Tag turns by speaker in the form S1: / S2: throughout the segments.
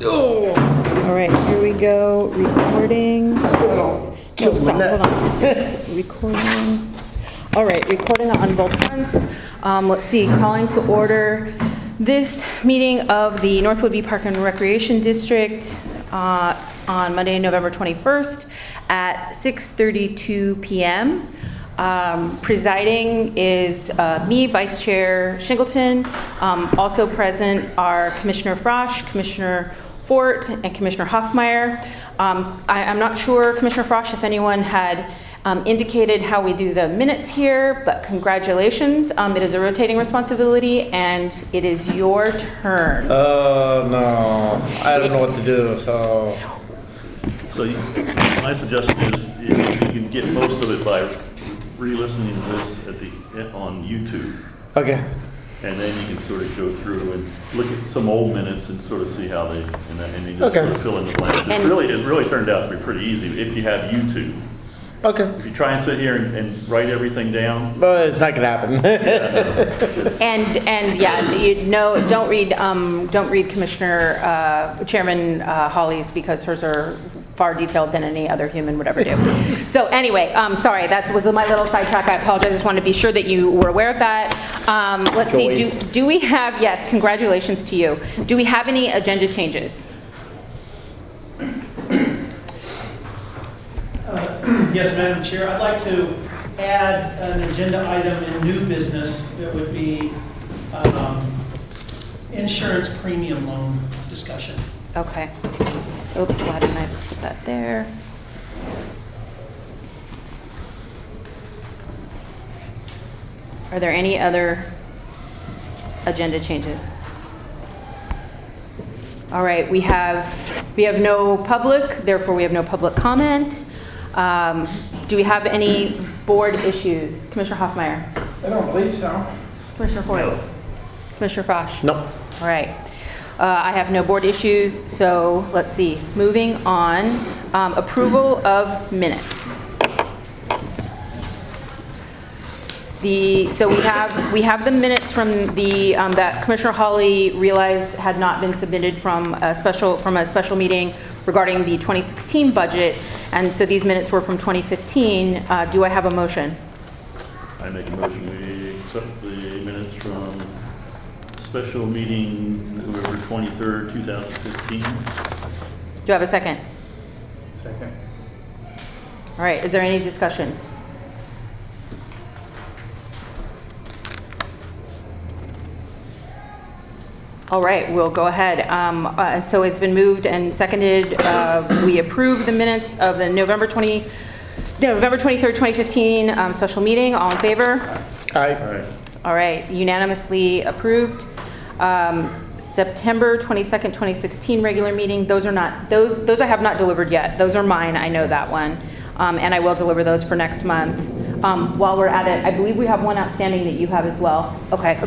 S1: Oh,
S2: All right, here we go. Recording. No, stop. Hold on. Recording. All right, recording on both fronts. Let's see. Calling to order this meeting of the North Woodby Park and Recreation District on Monday, November 21st at 6:32 p.m. Presiding is me, Vice Chair Shingleton. Also present are Commissioner Frosch, Commissioner Fort, and Commissioner Hoffmeyer. I'm not sure, Commissioner Frosch, if anyone had indicated how we do the minutes here, but congratulations. It is a rotating responsibility, and it is your turn.
S1: no, I don't know what to do, so.
S3: So my suggestion is if you can get most of it by re-listening to this on YouTube,
S1: Okay,
S3: and then you can sort of go through and look at some old minutes and sort of see how they, and you just
S1: Okay.
S3: sort of fill in the blanks. It really turned out to be pretty easy if you have YouTube.
S1: okay.
S3: If you try and sit here and write everything down,
S1: But it's not gonna happen.
S2: And yeah, don't read Commissioner Chairman Hawley's, because hers are far detailed than any other human would ever do. So anyway, sorry, that was my little sidetrack. I apologize. I just wanted to be sure that you were aware of that. Let's see. Do we have? Yes, congratulations to you. Do we have any agenda changes?
S4: Yes, Madam Chair, I'd like to add an agenda item in new business that would be insurance premium loan discussion.
S2: Okay. Oops, why didn't I just put that there? Are there any other agenda changes? All right, we have no public, therefore we have no public comment. Do we have any board issues? Commissioner Hoffmeyer?
S5: I don't believe so.
S2: Commissioner Ford?
S3: No.
S2: Commissioner Frosch?
S1: No.
S2: All right. I have no board issues, so let's see. Moving on, approval of minutes. So we have the minutes from the that Commissioner Hawley realized had not been submitted from a special meeting regarding the 2016 budget, and so these minutes were from 2015. Do I have a motion?
S3: I make a motion we accept the minutes from special meeting November 23rd, 2015.
S2: Do I have a second?
S5: Second.
S2: All right, is there any discussion? All right, we'll go ahead. So it's been moved and seconded. We approve the minutes of the November 23rd, 2015 special meeting. All in favor?
S1: Aye.
S3: All right.
S2: All right, unanimously approved. September 22nd, 2016 regular meeting. Those are not, those I have not delivered yet. Those are mine, I know that one. And I will deliver those for next month. While we're at it, I believe we have one outstanding that you have as well. Okay,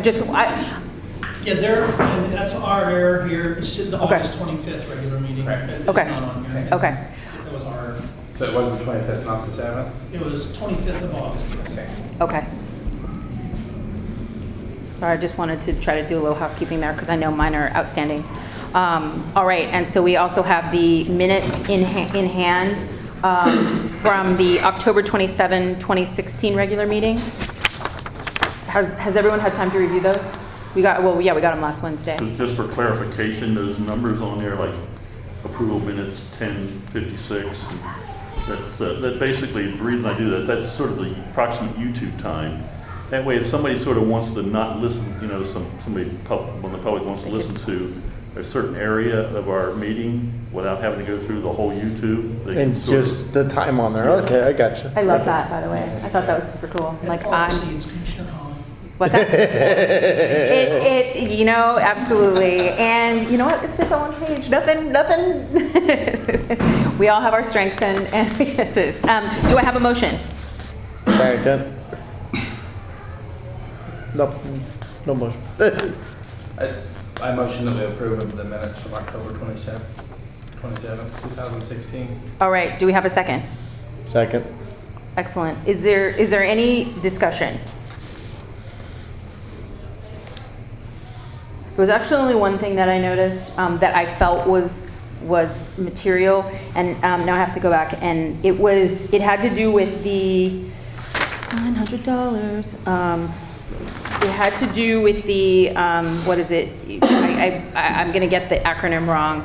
S4: Yeah, and that's our error here. It's the
S2: Okay.
S4: August 25th regular meeting.
S5: Right.
S4: It's
S2: Okay.
S4: not on here.
S2: Okay,
S4: That was our,
S5: So it was the 25th, not the 7th?
S4: it was 25th of August, yes.
S5: Okay.
S2: okay. Sorry, I just wanted to try to do a little housekeeping there because I know mine are outstanding. All right, and so we also have the minutes in hand from the October 27, 2016 regular meeting. Has everyone had time to review those? We got them last Wednesday.
S3: So just for clarification, those numbers on there, like approval minutes 10:56, that basically, the reason I do that, that's sort of the approximate YouTube time. That way, if somebody sort of wants to not listen, when the public wants to listen to a certain area of our meeting without having to go through the whole YouTube, they can
S1: And
S3: sort of-
S1: just the time on there. Okay, I got you.
S2: I love that, by the way. I thought that was super cool.
S4: It
S2: Like,
S4: far exceeds Commissioner Hawley.
S2: what's that? Absolutely. And you know what? It's all on page. Nothing. We all have our strengths and weaknesses. Do I have a motion?
S1: Second. No motion.
S5: I motion that we approve the minutes from October 27th, 2016.
S2: All right. Do we have a second?
S1: Second.
S2: Excellent. Is there any discussion? There was actually only one thing that I noticed that I felt was material, and now I have to go back, and it had to do with the $900. It had to do with the what is it? I'm gonna get the acronym wrong.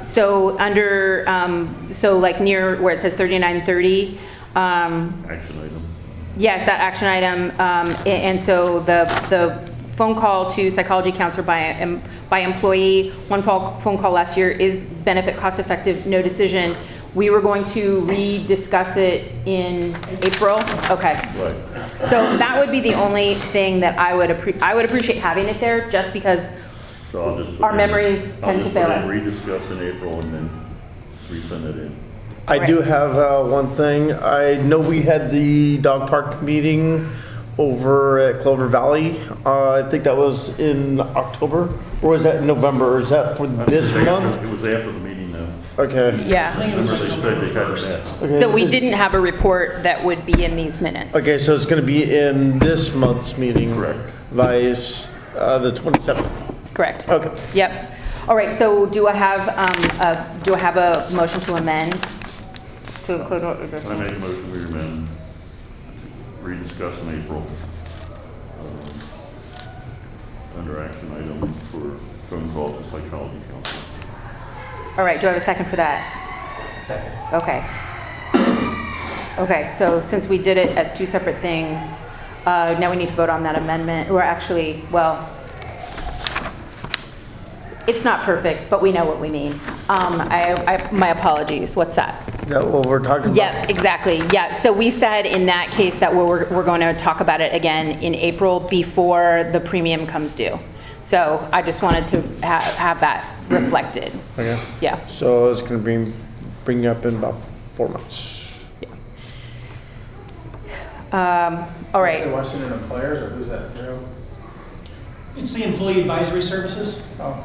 S2: So under so like near where it says 3930.
S3: Action item.
S2: Yes, that action item, and so the phone call to psychology counselor by employee, one phone call last year is benefit cost effective, no decision. We were going to re-discuss it in April. Okay.
S3: Right.
S2: So that would be the only thing that I would appreciate having it there, just because
S3: So I'll just put
S2: our
S3: in-
S2: memories
S3: I'll
S2: tend
S3: just
S2: to
S3: put
S2: fail
S3: in
S2: us.
S3: Rediscuss in April and then resend it in.
S1: I do have one thing. I know we had the dog park meeting over at Clover Valley. I think that was in October, or was that in November? Or is that for this month?
S3: It was after the meeting though.
S1: Okay.
S4: I
S2: Yeah.
S4: think it was
S3: Remember they said they
S4: November
S3: had
S4: 1st.
S3: that.
S1: Okay.
S2: So we didn't have a report that would be in these minutes.
S1: Okay, so it's going to be in this month's meeting.
S3: Correct.
S1: Vice the 27th.
S2: Correct.
S1: Okay.
S2: Yep. All right, so do I have a motion to amend? To include what we're
S3: I
S2: doing?
S3: make a motion, we amend, rediscuss in April. Under action item for phone call to psychology counselor.
S2: All right, do I have a second for that?
S5: Second.
S2: Okay. Okay, so since we did it as two separate things, now we need to vote on that amendment, or actually, well, it's not perfect, but we know what we mean. My apologies, what's that?
S1: Is that what we're talking about?
S2: Yeah, exactly, yeah. So we said in that case that we're going to talk about it again in April before the premium comes due. So I just wanted to have that reflected.
S1: Okay.
S2: Yeah.
S1: So it's going to bring you up in about 4 months.
S2: All right.
S5: The Washington Employers, or who's that through?
S4: It's the Employee Advisory Services.
S5: Oh,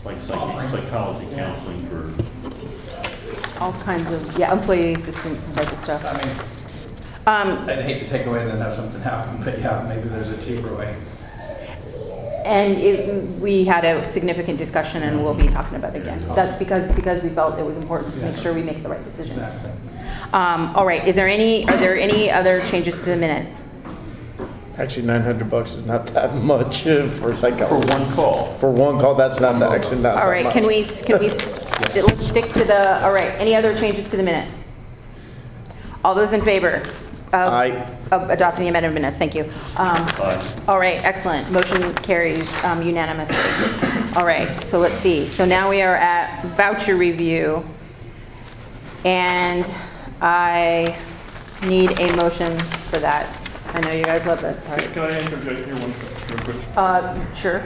S3: Like
S4: Offering.
S3: psychology counseling for,
S2: All kinds of, yeah, employee assistance type of stuff.
S5: I mean, I'd hate to take away and then have something happen, but yeah, maybe there's a cheaper way.
S2: And we had a significant discussion, and we'll be talking about it again. That's because we felt it was important to make sure we make the right decision.
S5: Exactly.
S2: All right, are there any other changes to the minutes?
S1: Actually, $900 is not that much for psychology.
S3: for one call.
S1: For one call, that's not actually not that
S2: All right,
S1: much.
S2: can we, let's stick to the, all right, any other changes to the minutes? All those in favor
S1: Aye.
S2: of adopting the amended minutes? Thank you.
S3: Aye.
S2: All right, excellent. Motion carries unanimously. All right, so let's see. So now we are at voucher review. And I need a motion for that. I know you guys love this part.
S3: Can I interject here one real quick?
S2: Sure.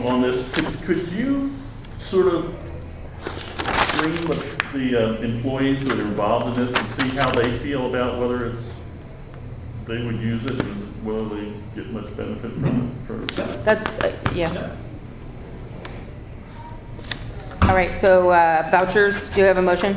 S3: On this, could you sort of screen the employees that are involved in this and see how they feel about whether they would use it and whether they get much benefit from it?
S2: That's, yeah. All right, so vouchers, do you have a motion?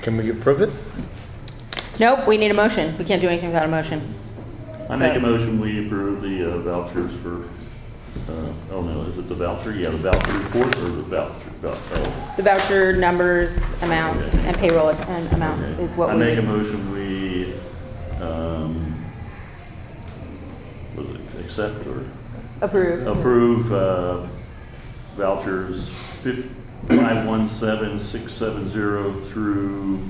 S1: Can we approve it?
S2: Nope, we need a motion. We can't do anything without a motion.
S3: I make a motion, we approve the vouchers for, oh no, is it the voucher? Yeah, the voucher report or the voucher? Oh.
S2: The voucher numbers, amounts, and payroll and amounts
S3: Okay.
S2: is what
S3: I
S2: we
S3: make a
S2: need.
S3: motion, we, was it accept or
S2: Approve.
S3: vouchers 517670 through,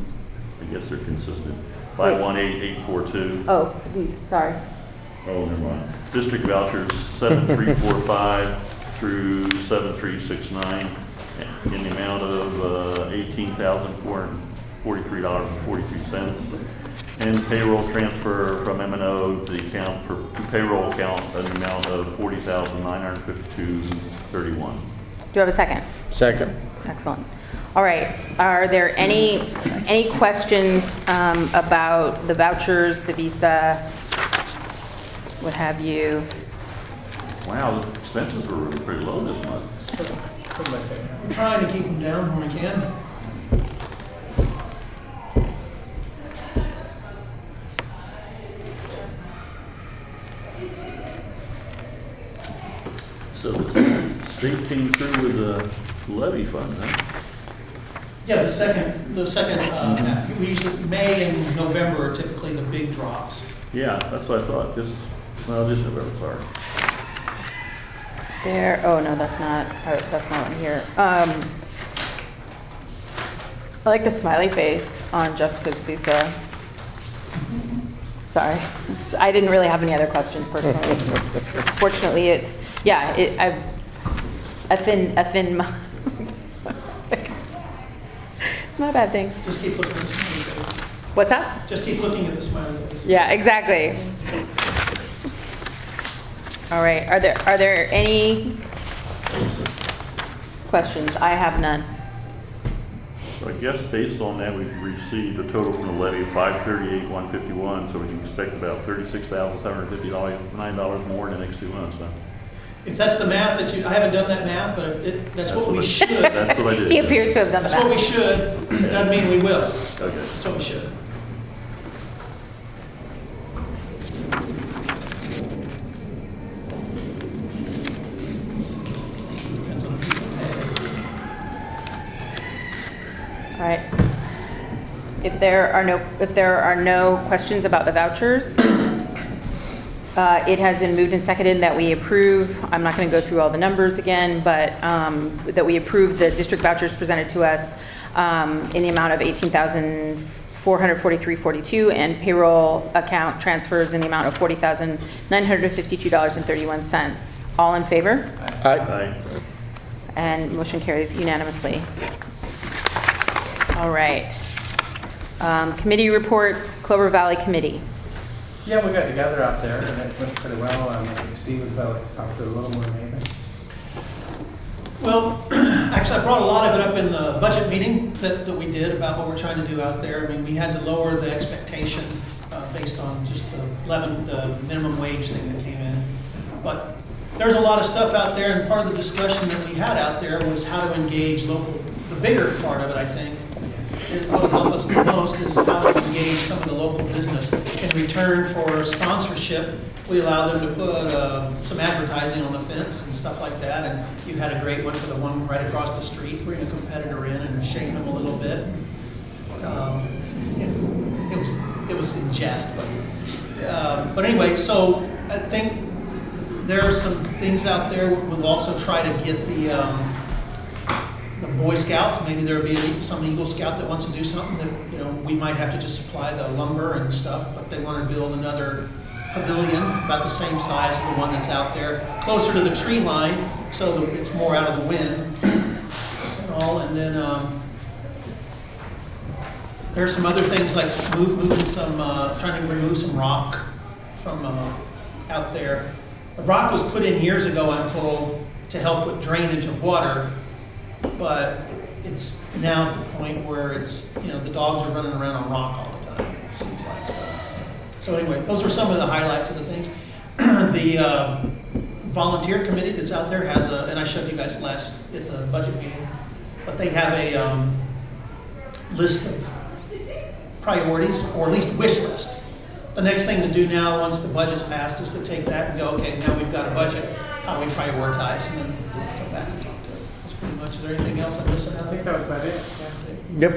S3: I guess they're consistent, 518842.
S2: Oh, these, sorry.
S3: Oh, never mind. District vouchers 7345 through 7369 in the amount of $18,443.42. And payroll transfer from M&O to the account to payroll account an amount of $40,952.31.
S2: Do you have a second?
S1: Second.
S2: Excellent. All right, are there any questions about the vouchers, the visa, what have you?
S3: Wow, the expenses were really pretty low this month.
S4: We're trying to keep them down when we can.
S3: So the state came through with the levy fund, huh?
S4: Yeah, the second, we usually, May and November are typically the big drops.
S3: Yeah, that's what I thought, just November, sorry.
S2: There, oh no, that's not on here. I like the smiley face on Jessica's visa. Sorry, I didn't really have any other questions personally. Fortunately, it's, yeah, a thin, not a bad thing.
S4: Just keep looking at the smiley face.
S2: What's that?
S4: Just keep looking at the smiley face.
S2: Yeah, exactly. All right, are there any questions? I have none.
S3: So I guess based on that, we've received a total from the levy of $538,151, so we can expect about $36,759 more in the next 2 months, huh?
S4: If that's the math that I haven't done that math, but that's what we should.
S3: That's what I did.
S2: He appears to have done
S4: That's what we
S2: that.
S4: should, it doesn't mean we will.
S3: Okay.
S4: That's what we should. Depends on the people.
S2: All right. If there are no questions about the vouchers, it has been moved and seconded that we approve. I'm not going to go through all the numbers again, but that we approve the district vouchers presented to us in the amount of $18,443.42 and payroll account transfers in the amount of $40,952.31. All in favor?
S1: Aye.
S3: Aye.
S2: And motion carries unanimously. All right. Committee reports, Clover Valley Committee.
S5: Yeah, we got together out there and it went pretty well. I think Steve would probably talk to it a little more maybe.
S4: Well, actually, I brought a lot of it up in the budget meeting that we did about what we're trying to do out there. I mean, we had to lower the expectation based on just the minimum wage thing that came in. But there's a lot of stuff out there, and part of the discussion that we had out there was how to engage local. The bigger part of it, I think, what will help us the most is how to engage some of the local business. In return for sponsorship, we allow them to put some advertising on the fence and stuff like that. And you had a great one for the one right across the street. Bring a competitor in and shame them a little bit. It was in jest, but anyway. So I think there are some things out there. We'll also try to get the Boy Scouts. Maybe there'll be some Eagle Scout that wants to do something that, we might have to just supply the lumber and stuff, but they want to build another pavilion about the same size as the one that's out there, closer to the tree line, so that it's more out of the wind and all. And then there's some other things like moving some, trying to remove some rock from out there. The rock was put in years ago, I'm told, to help with drainage of water. But it's now at the point where it's, the dogs are running around on rock all the time, it seems like. So anyway, those are some of the highlights of the things. The volunteer committee that's out there has and I showed you guys last at the budget meeting, but they have a list of priorities, or at least wish list. The next thing to do now, once the budget's passed, is to take that and go, okay, now we've got a budget, how do we prioritize, and then go back and talk to it. That's pretty much. Is there anything else I'm missing out
S5: I think
S4: there?
S5: that was about it.
S1: Yep,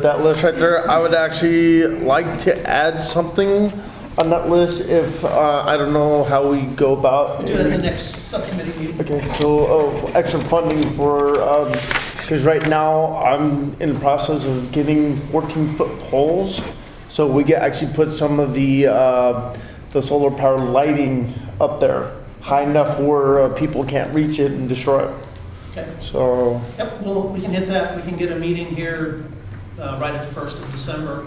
S1: that list right there. I would actually like to add something on that list if, I don't know how we go about.
S4: We'll do it in the next subcommittee meeting.
S1: Okay, so extra funding for, because right now I'm in the process of getting 14-foot poles. So we get actually put some of the solar power lighting up there high enough where people can't reach it and destroy it.
S4: Okay.
S1: So,
S4: Yep, well, we can hit that. We can get a meeting here right at the 1st of December.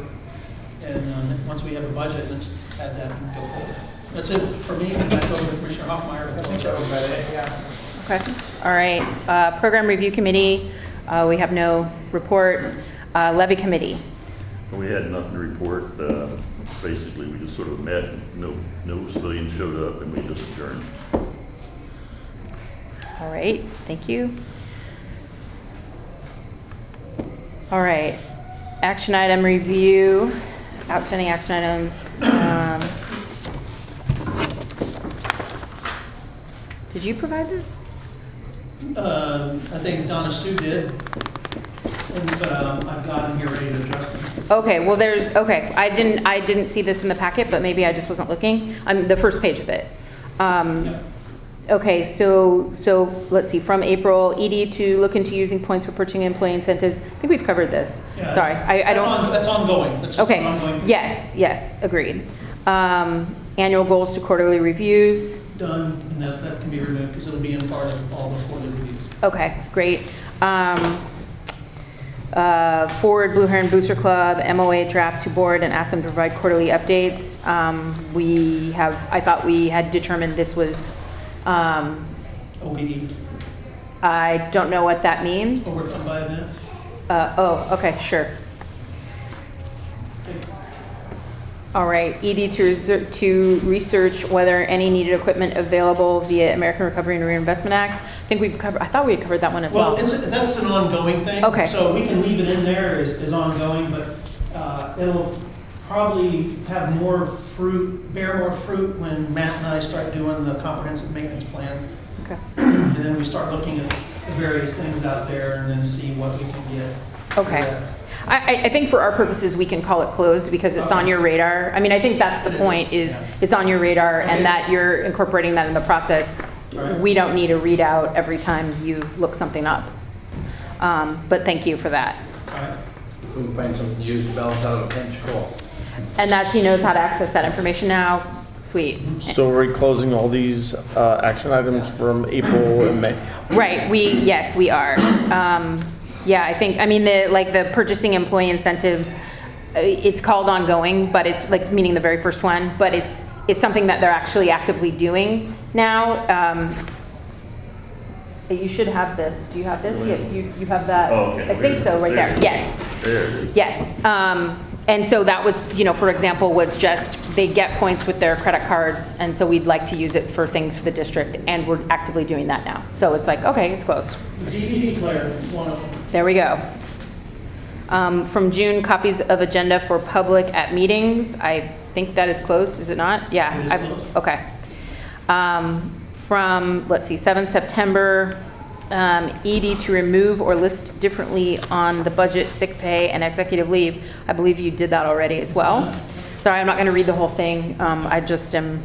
S4: And once we have a budget, let's add that and go forward. That's it for me. Back over to Commissioner Hoffmeyer.
S5: I think that was about it, yeah.
S2: Okay, all right. Program Review Committee, We have no report. Levy committee.
S3: We had nothing to report. Basically, we just sort of met, no civilians showed up, and we just adjourned.
S2: All right, thank you. All right, action item review, outstanding action items. Did you provide this?
S4: I think Donna Sue did, but I've got them here ready to address them.
S2: Okay, well okay, I didn't see this in the packet, but maybe I just wasn't looking. I'm the first page of it.
S4: Yeah.
S2: Okay, so let's see, from April, ED to look into using points for purchasing employee incentives. I think we've covered this.
S4: Yeah,
S2: Sorry, I don't.
S4: That's ongoing. That's just
S2: Okay,
S4: an ongoing.
S2: yes, agreed. Annual goals to quarterly reviews.
S4: Done, and that can be removed because it'll be in part of all the quarterly reviews.
S2: Okay, great. Forward Blue Heron Booster Club, MOA draft to board and ask them to provide quarterly updates. I thought we had determined this was,
S4: OBE,
S2: I don't know what that means.
S4: overcome by events.
S2: Okay, sure.
S4: Okay.
S2: All right, ED to research whether any needed equipment available via American Recovery and Reinvestment Act. I thought we had covered that one as well.
S4: Well, that's an ongoing thing.
S2: Okay.
S4: So we can leave it in there as ongoing, but it'll probably have bear more fruit when Matt and I start doing the comprehensive maintenance plan.
S2: Okay.
S4: And then we start looking at the various things out there and then see what we can get.
S2: Okay. I think for our purposes, we can call it closed because it's on your radar. I mean, I think that's the point is it's on your radar and that you're incorporating that in the process.
S4: Right.
S2: We don't need a readout every time you look something up. But thank you for that.
S4: All right.
S5: If we can find something to use to balance out of a pinch, cool.
S2: And that's, he knows how to access that information now. Sweet.
S1: So we're closing all these action items from April and May.
S2: Right, yes, we are. Yeah, I think, the purchasing employee incentives, it's called ongoing, but it's like, meaning the very first one, but it's something that they're actually actively doing now. You should have this. Do you have this? Yeah, you have that.
S3: Oh, okay.
S2: I think so, right there. Yes.
S3: There it is.
S2: Yes. And so that was, for example, was just they get points with their credit cards, and so we'd like to use it for things for the district, and we're actively doing that now. So it's like, okay, it's closed.
S4: The DVD player is one of them.
S2: There we go. From June, copies of agenda for public at meetings. I think that is closed, is it not? Yeah.
S4: It is closed.
S2: Okay. From, let's see, 7 September, ED to remove or list differently on the budget, sick pay, and executive leave. I believe you did that already as well. Sorry, I'm not going to read the whole thing. I just am.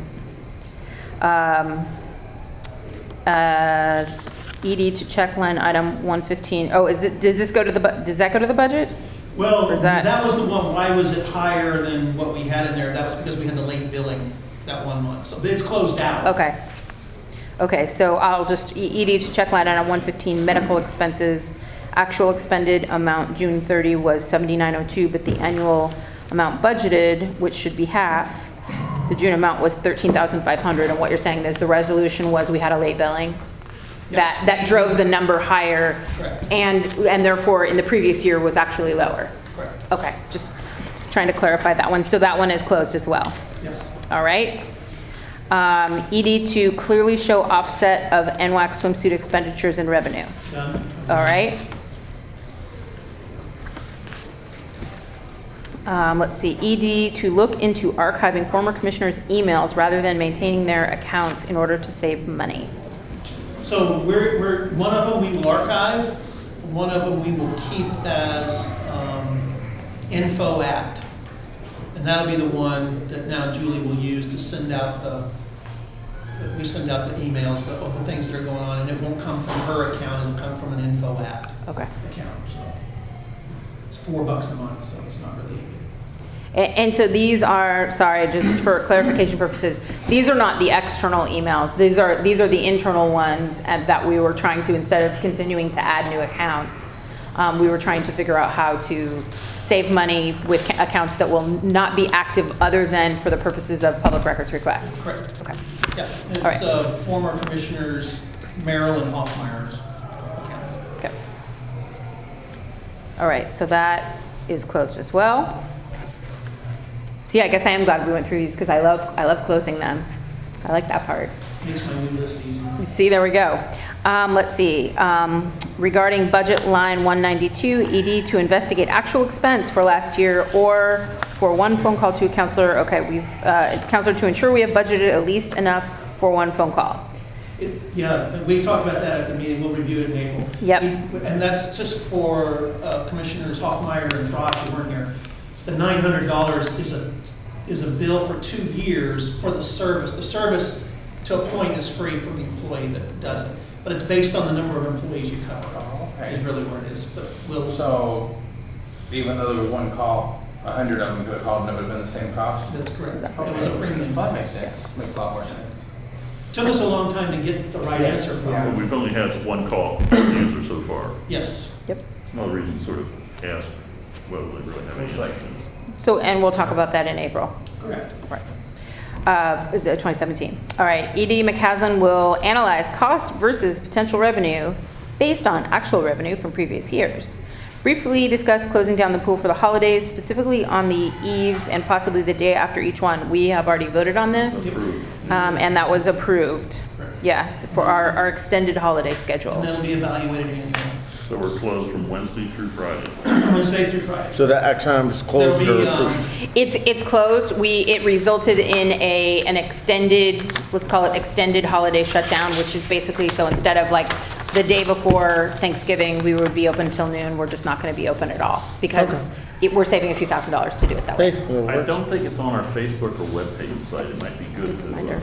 S2: ED to check line item 115. Oh, does that go to the budget?
S4: Well,
S2: Or is that-
S4: that was the one, why was it higher than what we had in there? That was because we had the late billing that 1 month. So it's closed out.
S2: Okay, so I'll just, ED to check line item 115, medical expenses. Actual expended amount June 30 was 7902, but the annual amount budgeted, which should be half, the June amount was 13,500. And what you're saying is the resolution was we had a late billing?
S4: Yes.
S2: That drove the number higher.
S4: Correct.
S2: And therefore in the previous year was actually lower.
S4: Correct.
S2: Okay, just trying to clarify that one. So that one is closed as well.
S4: Yes.
S2: All right. ED to clearly show offset of NWAC swimsuit expenditures and revenue.
S4: Done.
S2: All right. Let's see, ED to look into archiving former commissioners' emails rather than maintaining their accounts in order to save money.
S4: So we're one of them we will archive, one of them we will keep as info at. And that'll be the one that now Julie will use to send out we send out the emails of the things that are going on, and it won't come from her account, it'll come from an info at
S2: Okay.
S4: account, so. It's $4 a month, so it's not really.
S2: And so these are, sorry, just for clarification purposes, these are not the external emails. These are the internal ones that we were trying to, instead of continuing to add new accounts, we were trying to figure out how to save money with accounts that will not be active other than for the purposes of public records requests.
S4: Correct.
S2: Okay.
S4: Yeah,
S2: All
S4: it's
S2: right.
S4: Former commissioners Merrill and Hoffmeyer's accounts.
S2: Okay. All right, so that is closed as well. See, I guess I am glad we went through these because I love closing them. I like that part.
S4: Makes my new list easier.
S2: You see, there we go. Let's see, regarding budget line 192, ED to investigate actual expense for last year or for one phone call to a counselor. Okay, counselor to ensure we have budgeted at least enough for one phone call.
S4: Yeah, we talked about that at the meeting, we'll review it in April.
S2: Yep.
S4: And that's just for Commissioners Hoffmeyer and Frosch who weren't here. The $900 is a bill for 2 years for the service. The service, to a point, is free for the employee that does it. But it's based on the number of employees you cover,
S5: Okay.
S4: is really what it is. But we'll,
S5: So even though there was one call, 100 of them could have called and it would have been the same cost?
S4: that's correct. It was a premium.
S5: That makes sense. Makes a lot more sense.
S4: Took us a long time to get the right answer from
S5: Yeah.
S3: But
S4: them.
S3: we've only had one call answer so far.
S4: Yes.
S2: Yep.
S3: No reason to sort of ask whether they really have any.
S5: Looks like-
S2: So, and we'll talk about that in April.
S4: Correct.
S2: Right. Is it 2017? All right, ED McCaslin will analyze cost versus potential revenue based on actual revenue from previous years. Briefly discuss closing down the pool for the holidays, specifically on the eves and possibly the day after each one. We have already voted on this,
S3: Approved.
S2: and that was approved.
S4: Correct.
S2: Yes, for our extended holiday
S4: And
S2: schedule.
S4: that'll be evaluated annually,
S3: So we're closed from Wednesday through Friday.
S4: Wednesday through Friday.
S1: So that action item is closed
S4: There'll be,
S1: or approved?
S2: It's closed. It resulted in an extended, let's call it extended holiday shutdown, which is basically, so instead of like the day before Thanksgiving, we would be open until noon, we're just not gonna be open at all because we're saving a few $1,000s to do it that way.
S1: Hey, that
S3: I
S1: works.
S3: don't think it's on our Facebook or webpage site. It might be good to
S2: Reminder.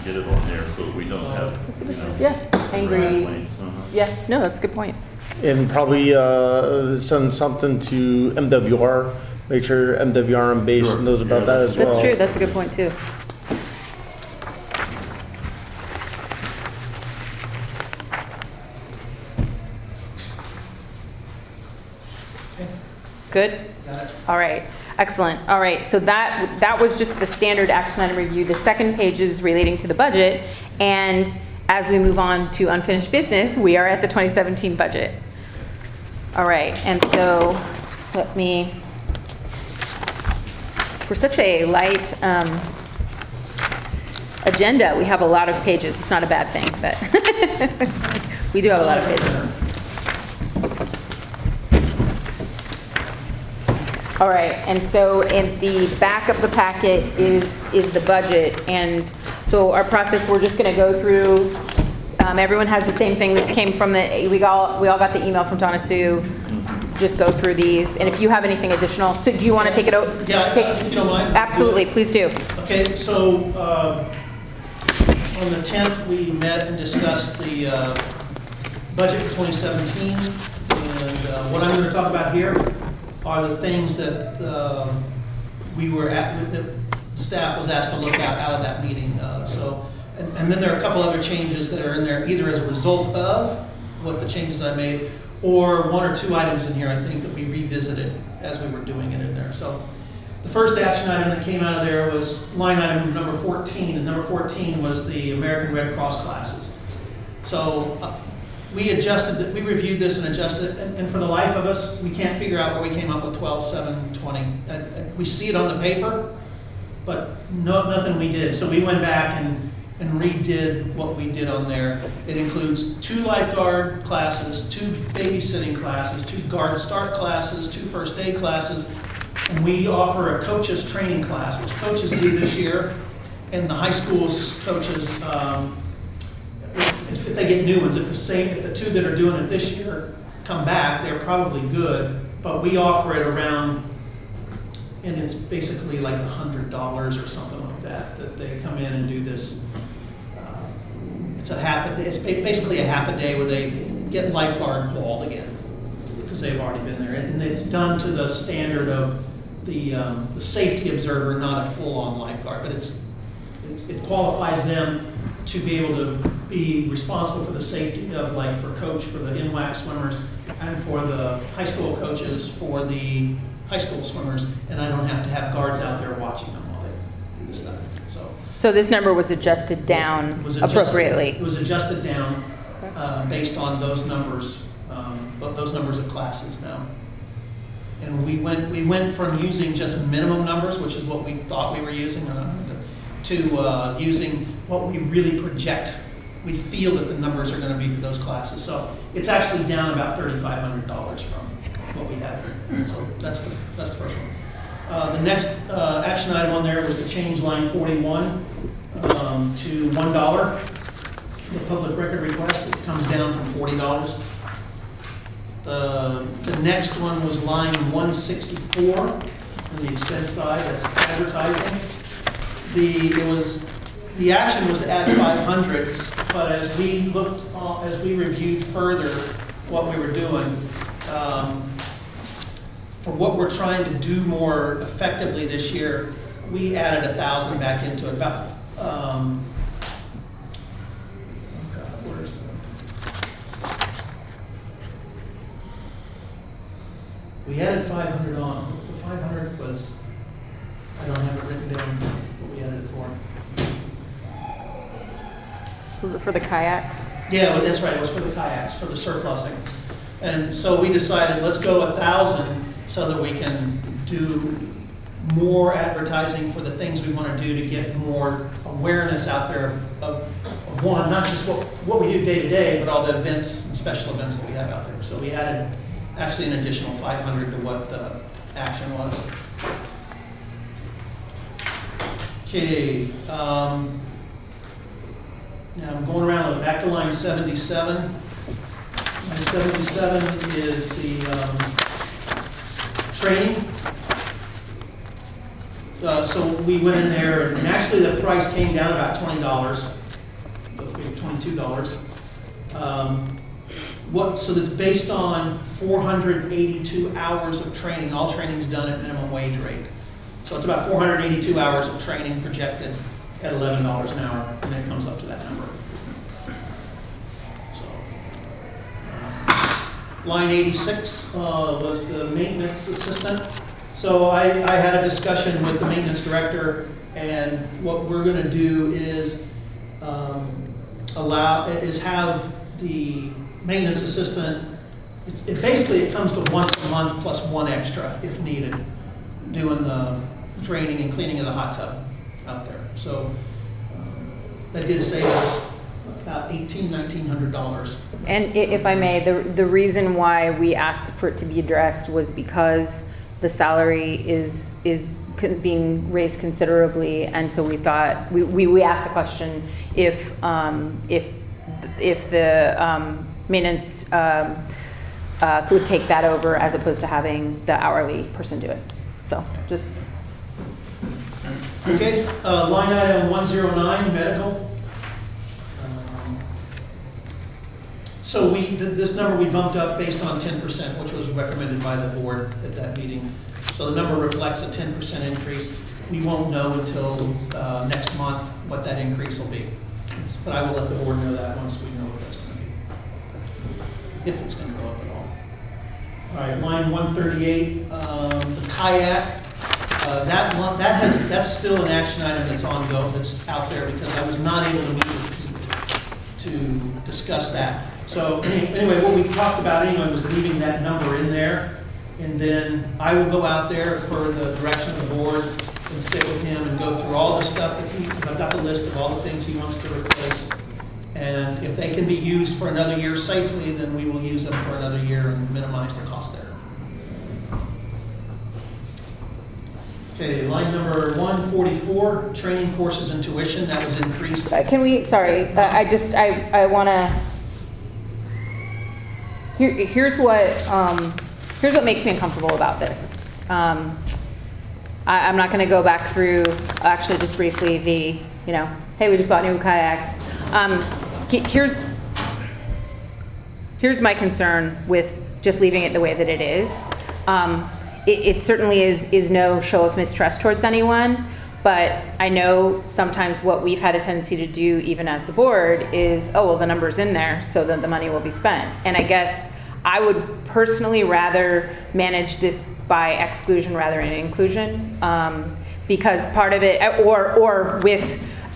S3: get it on there so that we don't have, you know.
S2: Yeah, angry,
S3: complaints.
S2: yeah, no, that's a good point.
S1: And probably send something to MWR, make sure MWR and base
S3: Sure.
S1: knows about
S3: Yeah,
S1: that as well.
S2: That's true, that's a good point too. Good?
S4: Got it.
S2: All right, excellent. All right, so that was just the standard action item review. The second page is relating to the budget. And as we move on to unfinished business, we are at the 2017 budget. All right, and so let me, for such a light agenda, we have a lot of pages. It's not a bad thing, but we do have a lot of pages. All right, and so in the back of the packet is the budget, and so our process, we're just gonna go through, everyone has the same thing, this came from we all got the email from Donna Sue, just go through these, and if you have anything additional, so do you wanna take it out?
S4: Yeah, if you don't mind.
S2: Absolutely, please do.
S4: Okay, so on the 10th, we met and discussed the budget for 2017. And what I'm going to talk about here are the things that the staff was asked to look at out of that meeting. And then there are a couple other changes that are in there, either as a result of what the changes I made, or one or two items in here, I think, that we revisited as we were doing it in there. So the first action item that came out of there was line item number 14, and number 14 was the American Red Cross classes. So we reviewed this and adjusted it, and for the life of us, we can't figure out where we came up with 12,720. We see it on the paper, but nothing we did. So we went back and redid what we did on there. It includes 2 lifeguard classes, 2 babysitting classes, 2 guard start classes, 2 first aid classes, and we offer a coaches training class, which coaches do this year, and the high school's coaches, if they get new ones, if the 2 that are doing it this year come back, they're probably good, but we offer it around, and it's basically like $100 or something like that they come in and do this. It's it's basically a half a day where they get lifeguard qualified again, because they've already been there. And it's done to the standard of the safety observer, not a full-on lifeguard, but it qualifies them to be able to be responsible for the safety of, like, for coach for the NWAC swimmers, and for the high school coaches for the high school swimmers, and I don't have to have guards out there watching them while they do this stuff.
S2: So this number was adjusted down
S4: It was adjusted-
S2: appropriately.
S4: It was adjusted down based on those numbers But those numbers of classes now. And we went from using just minimum numbers, which is what we thought we were using, to using what we really project. We feel that the numbers are going to be for those classes. So it's actually down about $3,500 from what we had. So that's the first one. The next action item on there was to change line 41 to $1 for the public record request. It comes down from $40. The next one was line 164 on the expense side. That's advertising. The action was to add 500, but as we reviewed further what we were doing, for what we're trying to do more effectively this year, we added 1,000 back into it. About, oh God, where is the? We added 500 on. The 500 was, I don't have it written down what we added it for.
S2: Was it for the kayaks?
S4: Yeah, well, that's right, it was for the kayaks, for the surplusing. And so we decided, let's go 1,000 so that we can do more advertising for the things we want to do to get more awareness out there of one, not just what we do day to day, but all the events and special events that we have out there. So we added actually an additional 500 to what the action was. Okay, now I'm going around back to line 77. Line 77 is the training. So we went in there, and actually the price came down about $20, $22. So that's based on 482 hours of training. All training's done at minimum wage rate. So it's about 482 hours of training projected at $11 an hour, and then it comes up to that number. So, line 86 was the maintenance assistant. So I had a discussion with the maintenance director, and what we're going to do is have the maintenance assistant. It comes to once a month plus one extra if needed, doing the draining and cleaning of the hot tub out there. So that did save us about $1,900.
S2: And if I may, the reason why we asked for it to be addressed was because the salary is being raised considerably, and so we thought we asked the question if the maintenance could take that over as opposed to having the hourly person do it. So just.
S4: Okay, line item 109, medical. So this number we bumped up based on 10%, which was recommended by the board at that meeting. So the number reflects a 10% increase. We won't know until next month what that increase will be. But I will let the board know that once we know what that's going to be, if it's going to go up at all. All right, line 138, the kayak. That's still an action item that's ongoing, that's out there, because I was not able to meet with Pete to discuss that. So anyway, what we talked about anyway was leaving that number in there, and then I will go out there per the direction of the board and sit with him and go through all the stuff that because I've got the list of all the things he wants to replace. And if they can be used for another year safely, then we will use them for another year and minimize the cost there. Okay, line number 144, training courses and tuition, that was increased.
S2: Can we, sorry, I want to, here's what makes me uncomfortable about this. I'm not going to go back through, actually just briefly, hey, we just bought new kayaks. Here's my concern with just leaving it the way that it is. It certainly is no show of mistrust towards anyone, but I know sometimes what we've had a tendency to do, even as the board, is, oh, well, the number's in there, so then the money will be spent. And I guess I would personally rather manage this by exclusion rather than inclusion, because part of it, or with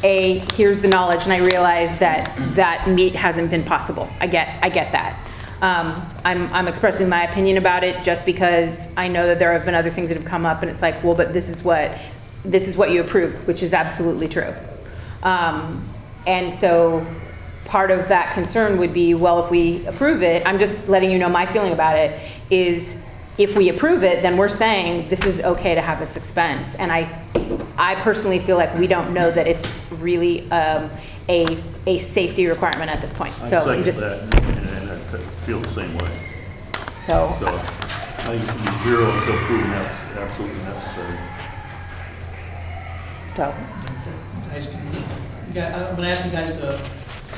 S2: here's the knowledge, and I realize that meet hasn't been possible. I get that. I'm expressing my opinion about it just because I know that there have been other things that have come up and it's like, well, but this is what you approved, which is absolutely true. And so part of that concern would be, well, if we approve it, I'm just letting you know my feeling about it is if we approve it, then we're saying this is okay to have this expense. And I personally feel like we don't know that it's really a safety requirement at this point.
S3: I
S2: So I'm
S3: second
S2: just,
S3: that, and I feel the same way.
S2: so,
S3: So I think it should be 0 until proven absolutely necessary.
S2: so,
S4: Guys, I'm gonna ask you guys to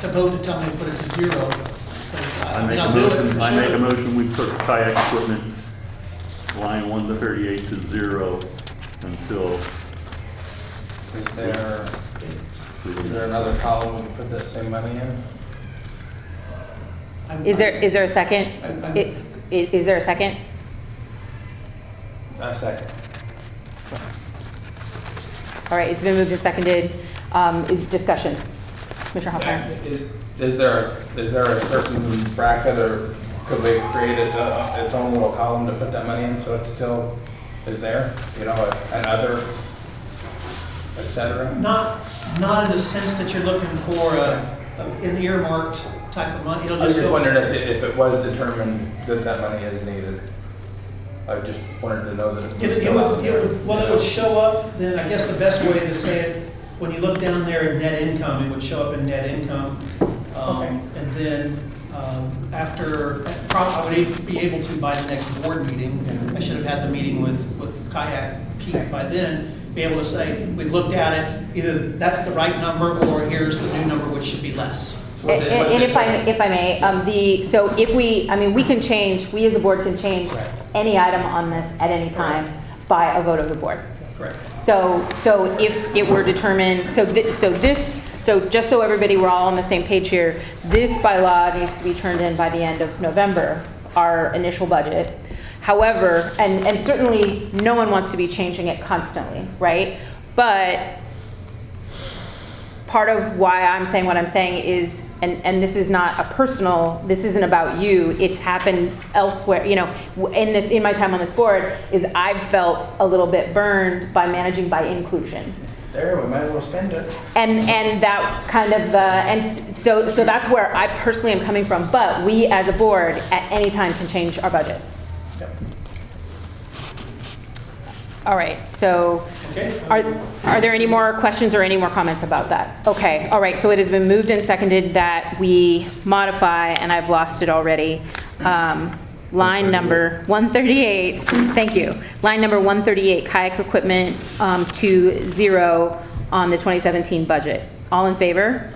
S4: vote to tell me to put it to 0. 'cause
S3: I make a
S4: I'll do it
S3: motion,
S4: for
S3: I make a
S4: sure.
S3: motion, we put kayak equipment, line 1 to 38 to 0 until.
S5: Is there another column we can put that same money in?
S2: is there a second?
S4: I'm-
S2: Is there a second?
S5: A second.
S2: All right, it's been moved and seconded. Discussion. Commissioner Hopper.
S5: Is there a certain bracket, or could we create its own little column to put that money in so it still is there? You know, another, et cetera?
S4: Not in the sense that you're looking for an earmarked type of money. It'll
S5: I was
S4: just
S5: just
S4: go.
S5: wondering if it was determined that that money is needed. I just wanted to know that it was
S4: It
S5: still out
S4: would,
S5: there.
S4: well, it would show up, then I guess the best way to say it, when you look down there in net income, it would show up in net income.
S5: Okay.
S4: And then after, I would be able to by the next board meeting, I should have had the meeting with Kayak Pete by then, be able to say, we've looked at it, either that's the right number or here's the new number, which should be less.
S5: So what they- what
S2: And
S5: they-
S2: if I may, so if we can change, we as a board can change
S5: Right.
S2: any item on this at any time by a vote of the board.
S4: Correct.
S2: So if it were determined, so just so everybody, we're all on the same page here, this bylaw needs to be turned in by the end of November, our initial budget. However, and certainly no one wants to be changing it constantly, right? But part of why I'm saying what I'm saying is, and this is not a personal, this isn't about you, it's happened elsewhere, you know, in my time on this board, is I've felt a little bit burned by managing by inclusion.
S5: There, we might as well spend it.
S2: And that's kind of the, and so that's where I personally am coming from, but we as a board at any time can change our budget.
S5: Yep.
S2: All right, so
S4: Okay?
S2: are there any more questions or any more comments about that? Okay, all right, so it has been moved and seconded that we modify, and I've lost it already, line number 138, thank you. Line number 138, kayak equipment to 0 on the 2017 budget. All in favor?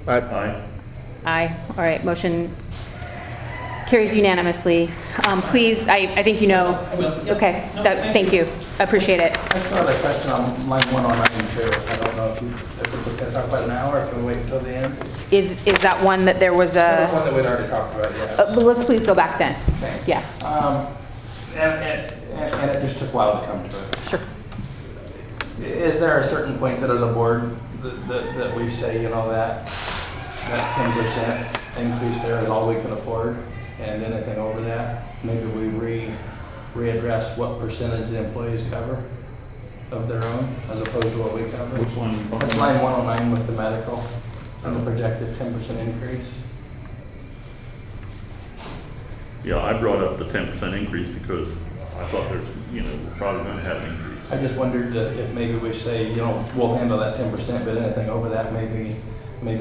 S3: Aye.
S2: Aye, all right, motion carries unanimously. Please, I think you know,
S4: I will, yep.
S2: okay,
S4: No,
S2: thank you, I appreciate it.
S5: I still have a question on line 109 too. I don't know if we're going to talk about it now or if we'll wait until the end.
S2: Is that one that there was
S5: That was
S2: a,
S5: one that we'd already talked about, yes.
S2: but let's please go back then.
S5: Okay.
S2: Yeah,
S5: And it just took a while to come to it.
S2: sure.
S5: Is there a certain point that as a board that we say, you know, that 10% increase there is all we can afford? And anything over that, maybe we readdress what percentage the employees cover of their own as opposed to what we cover?
S3: Which one?
S5: That's line 109 with the medical and the projected 10% increase.
S3: Yeah, I brought up the 10% increase because I thought there's, we're probably going to have an increase.
S5: I just wondered if maybe we say, we'll handle that 10%, but anything over that, maybe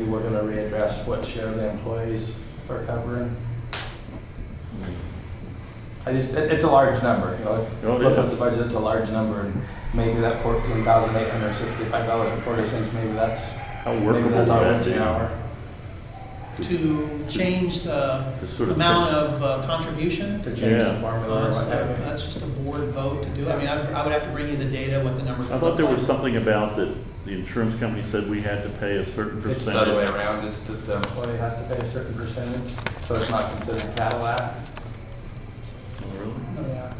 S5: we're gonna readdress what share of the employees are covering. It's a large number,
S3: Oh, it
S5: look
S3: is.
S5: at the budget, it's a large number, and maybe that $14,865.40, maybe that's
S3: How workable
S5: our
S3: would that
S5: wage an
S3: be?
S5: hour.
S4: To change the
S3: To sort of
S4: amount of contribution.
S5: To change the
S3: Yeah.
S5: formula or what have you.
S4: That's just a board vote to do. I mean, I would have to bring you the data, what the numbers
S3: I
S4: would
S3: thought
S4: look
S3: there was
S4: like.
S3: something about that the insurance company said we had to pay a certain
S5: It's the other way
S3: percentage.
S5: around, it's that the employee has to pay a certain percentage, so it's not considered Cadillac.
S3: Oh, really?
S5: Yeah.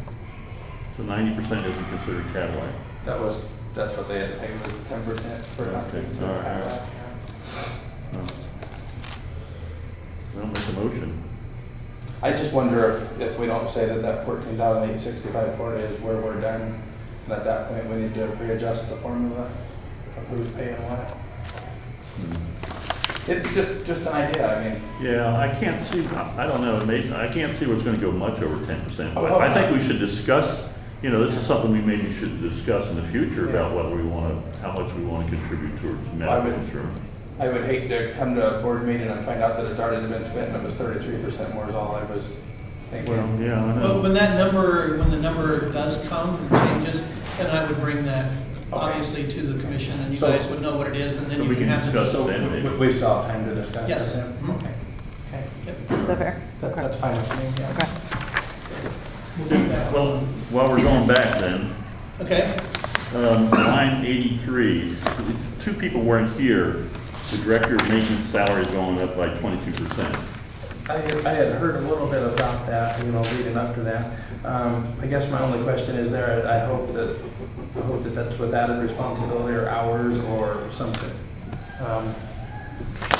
S3: So 90% isn't considered Cadillac.
S5: That's what they had to pay, was 10% for not
S3: Okay,
S5: considered
S3: all right.
S5: Cadillac.
S3: Oh. Well, make a motion.
S5: I just wonder if we don't say that 14,865.40 is where we're done, and at that point, we need to readjust the formula of who's paying what. It's just an idea, I mean.
S3: Yeah, I can't see, I don't know, I can't see where it's gonna go much over 10%.
S5: I
S3: But
S5: hope
S3: I think
S5: not.
S3: we should discuss, this is something we maybe should discuss in the future
S5: Yeah.
S3: about what we wanna, how much we wanna contribute towards
S5: I
S3: medical
S5: would-
S3: insurance.
S5: I would hate to come to a board meeting and find out that it's already been spent and it was 33% more is all I was thinking.
S3: Well, yeah, I
S4: Well,
S3: know.
S4: when the number does come and changes, then I would bring that obviously to the commission, and you
S5: So-
S4: guys would know what it is, and then
S3: So
S4: you
S3: we
S4: can
S3: can
S4: have the.
S3: discuss
S5: So
S3: it then, maybe.
S5: we still have time to discuss
S4: Yes.
S5: that then?
S4: Mhm.
S5: Okay. Okay.
S4: Yep,
S2: Is that fair? Okay.
S5: That's fine with me, yeah.
S2: Okay.
S4: we'll do that.
S3: Well, while we're going back then,
S4: Okay,
S3: line 83, two people weren't here. The director of maintenance salary is going up by 22%.
S5: I had heard a little bit about that, leading up to that. I guess my only question is there, I hope that that's with added responsibility or hours or something.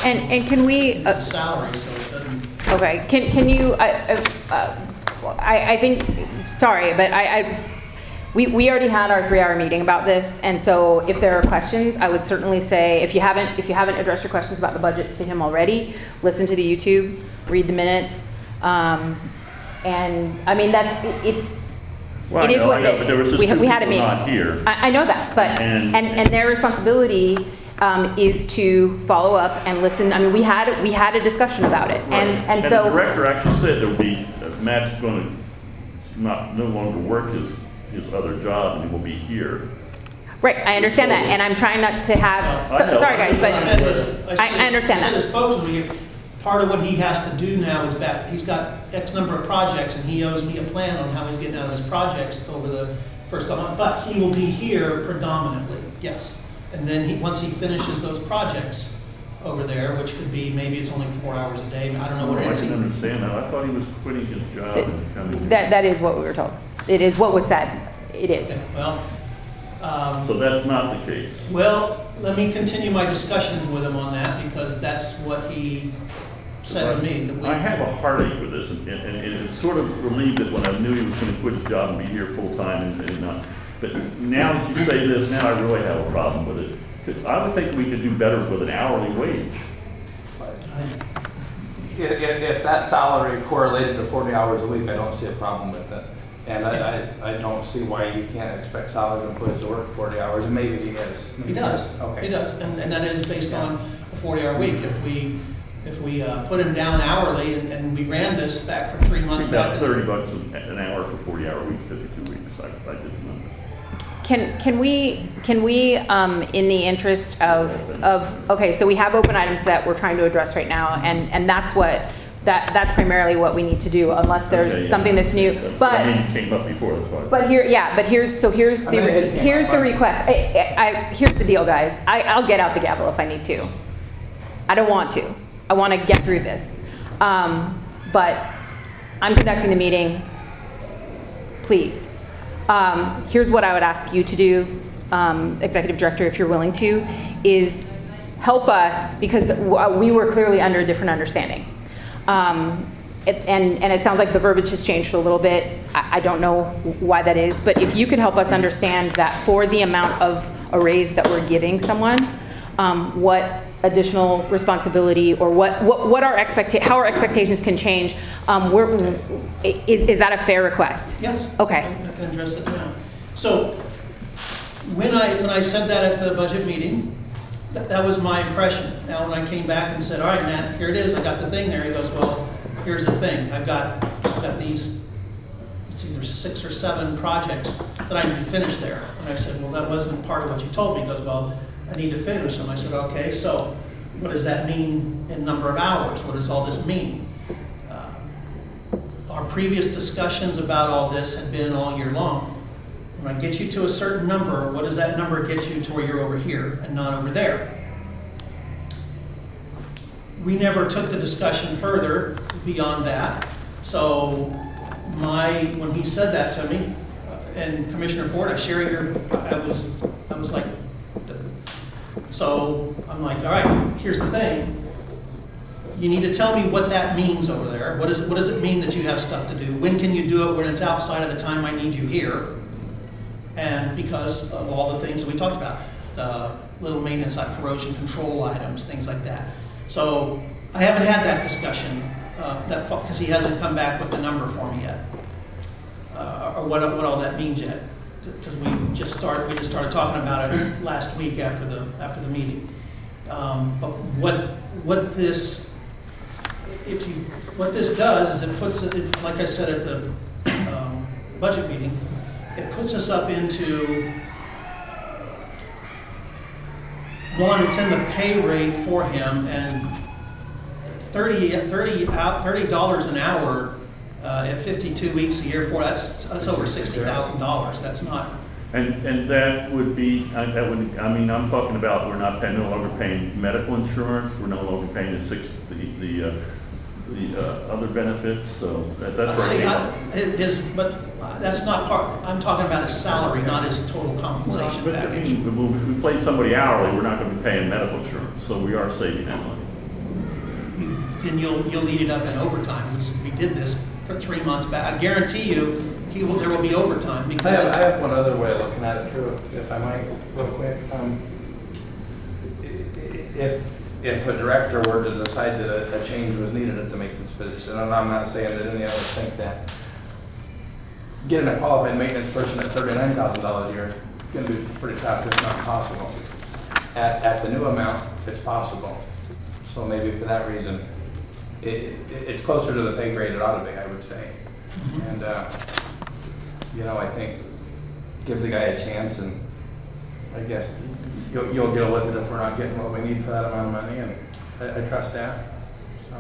S2: And can we,
S4: it's a salary, so it doesn't.
S2: okay, can you, I think, sorry, but we already had our 3-hour meeting about this, and so if there are questions, I would certainly say, if you haven't addressed your questions about the budget to him already, listen to the YouTube, read the minutes, and, I mean,
S3: Well,
S2: it is what
S3: I know,
S2: it
S3: but there was
S2: is.
S3: just
S2: We
S3: two
S2: had a
S3: people
S2: meeting.
S3: not here.
S2: I know that, but,
S3: And-
S2: and their responsibility is to follow up and listen. I mean, we had a discussion about it,
S3: Right.
S2: and
S3: the
S2: so.
S3: director actually said there'll be, Matt's going to no longer work his other job, and he will be here.
S2: Right, I understand that, and I'm trying not to have,
S3: I know.
S2: sorry guys,
S4: I said this-
S2: but I understand
S4: I said
S2: that.
S4: this folks, part of what he has to do now is he's got X number of projects, and he owes me a plan on how he's getting out of his projects over the first couple months, but he will be here predominantly, yes. And then once he finishes those projects over there, which could be, maybe it's only 4 hours a day, I don't know what it
S3: I
S4: is.
S3: can understand that. I thought he was quitting his job and coming.
S2: That is what we were told. It is what was said. It is.
S4: Okay, well,
S3: So that's not the case.
S4: well, let me continue my discussions with him on that, because that's what he said to me, that we.
S3: I have a heartache with this, and it sort of relieved it when I knew he was going to quit his job and be here full-time and not. But now that you say this, now I really have a problem with it. 'Cause I would think we could do better with an hourly wage.
S5: If that salary correlated to 40 hours a week, I don't see a problem with it. And I don't see why you can't expect Sally to put his work 40 hours, and maybe he is.
S4: He does.
S5: Okay.
S4: He does, and that is based on a 40-hour week. If we put him down hourly, and we ran this back for 3 months
S3: About
S4: back.
S3: $30 an hour for 40-hour week, 52 weeks. I did the number.
S2: Can we, in the interest of, okay, so we have open items that we're trying to address right now, and that's primarily what we need to do, unless
S3: Okay,
S2: there's
S3: yeah.
S2: something that's new.
S3: I
S2: But,
S3: mean, it came up before, that's why.
S2: but here's
S5: I mean, it came
S2: here's
S5: up.
S2: the request. Here's the deal, guys. I'll get out the gavel if I need to. I don't want to. I want to get through this. But I'm conducting the meeting. Please. Here's what I would ask you to do, Executive Director, if you're willing to, is help us, because we were clearly under a different understanding. And it sounds like the verbiage has changed a little bit. I don't know why that is, but if you could help us understand that for the amount of a raise that we're giving someone, what additional responsibility or what our how our expectations can change, is that a fair request?
S4: Yes.
S2: Okay.
S4: I can address it now. So, when I said that at the budget meeting, that was my impression. Now, when I came back and said, all right, Matt, here it is, I got the thing there, he goes, well, here's the thing, I've got these, it's either 6 or 7 projects that I need to finish there. And I said, well, that wasn't part of what you told me. He goes, well, I need to finish them. I said, okay, so what does that mean in number of hours? What does all this mean? Our previous discussions about all this had been all year long. When I get you to a certain number, what does that number get you to where you're over here and not over there? We never took the discussion further beyond that. So when he said that to me, and Commissioner Ford, I was like, so I'm like, all right, here's the thing. you need to tell me what that means over there. What does it mean that you have stuff to do? When can you do it when it's outside of the time I need you here? And because of all the things that we talked about, little maintenance like corrosion control items, things like that. So I haven't had that discussion because he hasn't come back with the number for me yet, or what all that means yet. Because we just started talking about it last week after the meeting. But what this does is it puts it, like I said at the budget meeting, it puts us up into one. It's in the pay rate for him, and $30 an hour at 52 weeks a year for that's over $60,000. That's not.
S3: And that would be, I'm talking about, we're no longer paying medical insurance, we're no longer paying the other benefits, so that's where
S4: But that's not part, I'm talking about his salary, not his total compensation
S3: But I
S4: package.
S3: mean, if we paid somebody hourly, we're not gonna be paying medical insurance, so we are saving that money.
S4: Then you'll eat it up in overtime, because we did this for 3 months back. I guarantee you, there will be overtime,
S5: I
S4: because.
S5: have one other way of looking at it too, if I might, real quick. If a director were to decide that a change was needed at the maintenance position, and I'm not saying that any of us think that, getting a qualified maintenance person at $39,000 a year is going to be pretty tough, if not impossible. At the new amount, it's possible. So maybe for that reason, it's closer to the pay grade it ought to be, I would say. And, I think give the guy a chance, and I guess you'll deal with it if we're not getting what we need for that amount of money, and I trust that. So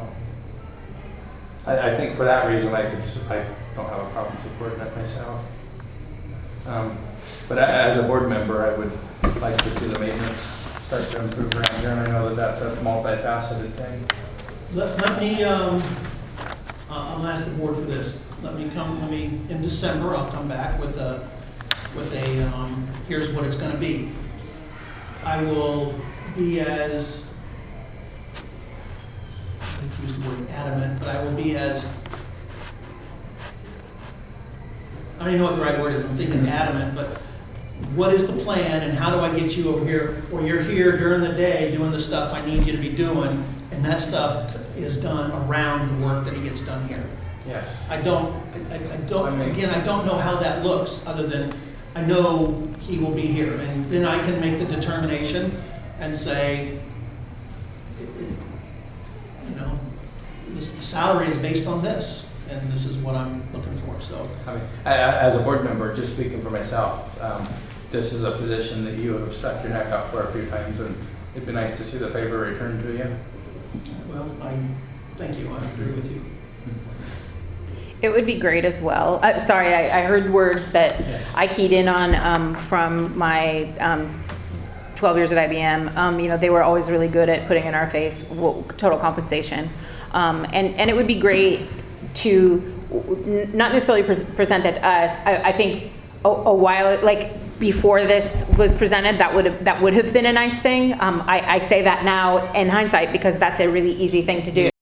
S5: I think for that reason, I don't have a problem supporting it myself. But as a board member, I would like to see the maintenance start to improve around here, and I know that that's a multifaceted thing.
S4: Let me, I'll ask the board for this. In December, I'll come back with a, here's what it's gonna be. I will be as, I think use the word adamant, but I will be as, I don't even know what the right word is, I'm thinking adamant, but what is the plan and how do I get you over here, or you're here during the day doing the stuff I need you to be doing, and that stuff is done around the work that he gets done here.
S5: Yes.
S4: I don't know how that looks, other than I know he will be here, and then I can make the determination and say, the salary is based on this, and this is what I'm looking for, so.
S5: I mean, as a board member, just speaking for myself, this is a position that you have stuck your neck out for a few times, and it'd be nice to see the favor returned to you.
S4: Well, thank you, I agree with you.
S2: It would be great as well. Sorry, I heard words that
S4: Yes.
S2: I keyed in on from my 12 years at IBM. They were always really good at putting in our face total compensation. And it would be great to not necessarily present that to us. I think a while, like before this was presented, that would have been a nice thing. I say that now in hindsight because that's a really easy thing to do.